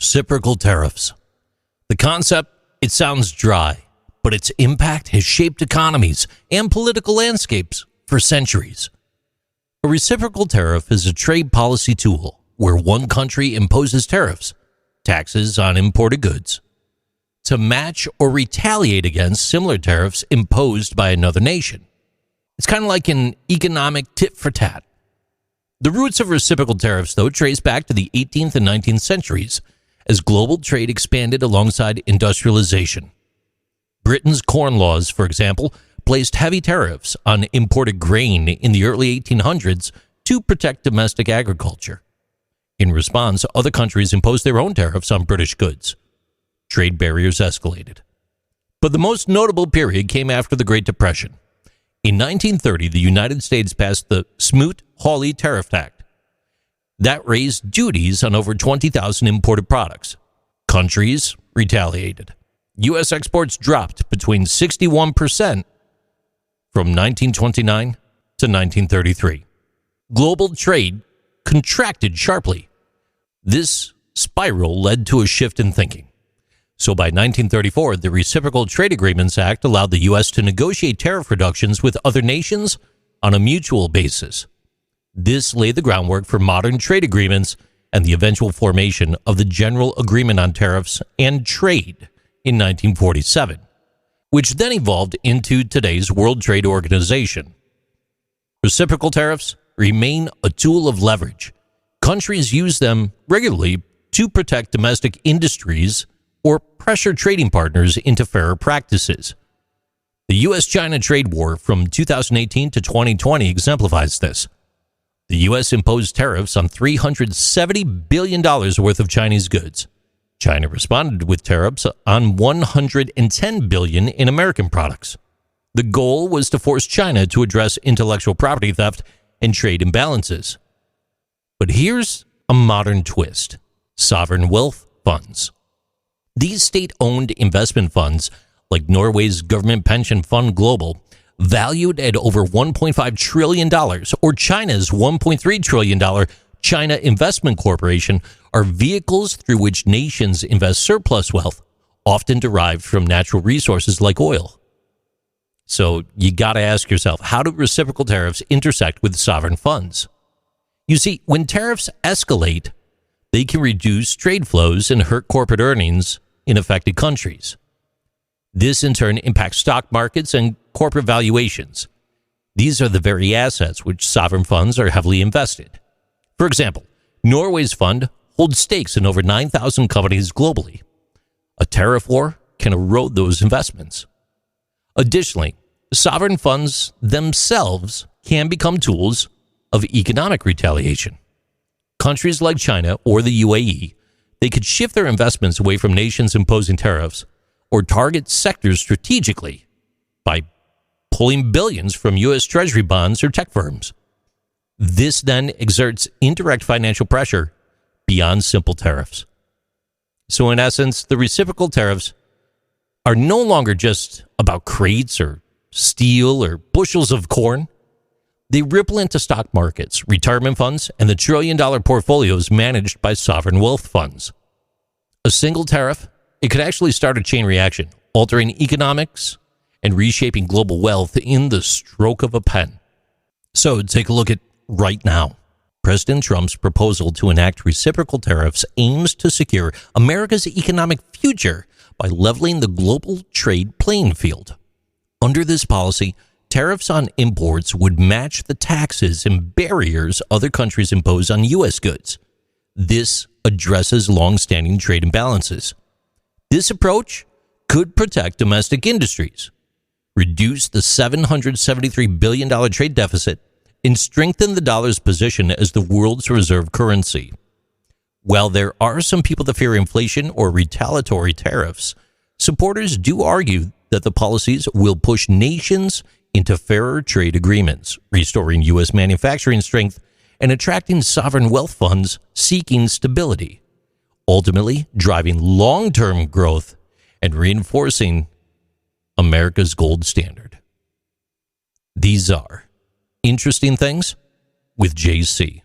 Reciprocal tariffs. The concept, it sounds dry, but its impact has shaped economies and political landscapes for centuries. A reciprocal tariff is a trade policy tool where one country imposes tariffs, taxes on imported goods, to match or retaliate against similar tariffs imposed by another nation. It's kind of like an economic tit for tat. The roots of reciprocal tariffs, though, trace back to the 18th and 19th centuries as global trade expanded alongside industrialization. Britain's corn laws, for example, placed heavy tariffs on imported grain in the early 1800s to protect domestic agriculture. In response, other countries imposed their own tariffs on British goods. Trade barriers escalated. But the most notable period came after the Great Depression. In 1930, the United States passed the Smoot-Hawley Tariff Act. That raised duties on over 20,000 imported products. Countries retaliated. U.S. exports dropped between 61% from 1929 to 1933. Global trade contracted sharply. This spiral led to a shift in thinking. So by 1934, the Reciprocal Trade Agreements Act allowed the U.S. to negotiate tariff reductions with other nations on a mutual basis. This laid the groundwork for modern trade agreements and the eventual formation of the General Agreement on Tariffs and Trade in 1947, which then evolved into today's World Trade Organization. Reciprocal tariffs remain a tool of leverage. Countries use them regularly to protect domestic industries or pressure trading partners into fairer practices. The U.S.-China trade war from 2018 to 2020 exemplifies this. The U.S. imposed tariffs on $370 billion worth of Chinese goods. China responded with tariffs on $110 billion in American products. The goal was to force China to address intellectual property theft and trade imbalances. But here's a modern twist: sovereign wealth funds. These state-owned investment funds, like Norway's government pension fund Global, valued at over $1.5 trillion, or China's $1.3 trillion China Investment Corporation, are vehicles through which nations invest surplus wealth, often derived from natural resources like oil. So you got to ask yourself, how do reciprocal tariffs intersect with sovereign funds? You see, when tariffs escalate, they can reduce trade flows and hurt corporate earnings in affected countries. This, in turn, impacts stock markets and corporate valuations. These are the very assets which sovereign funds are heavily invested. For example, Norway's fund holds stakes in over 9,000 companies globally. A tariff war can erode those investments. Additionally, sovereign funds themselves can become tools of economic retaliation. Countries like China or the UAE, they could shift their investments away from nations imposing tariffs or target sectors strategically by pulling billions from U.S. Treasury bonds or tech firms. This then exerts indirect financial pressure beyond simple tariffs. So in essence, the reciprocal tariffs are no longer just about crates or steel or bushels of corn. They ripple into stock markets, retirement funds, and the trillion-dollar portfolios managed by sovereign wealth funds. A single tariff, it could actually start a chain reaction, altering economics and reshaping global wealth in the stroke of a pen. So take a look at right now. President Trump's proposal to enact reciprocal tariffs aims to secure America's economic future by leveling the global trade playing field. Under this policy, tariffs on imports would match the taxes and barriers other countries impose on U.S. goods. This addresses long-standing trade imbalances. This approach could protect domestic industries, reduce the $773 billion trade deficit, and strengthen the dollar's position as the world's reserve currency. While there are some people that fear inflation or retaliatory tariffs, supporters do argue that the policies will push nations into fairer trade agreements, restoring U.S. manufacturing strength and attracting sovereign wealth funds seeking stability, ultimately driving long-term growth and reinforcing America's gold standard. These are Interesting Things with JC.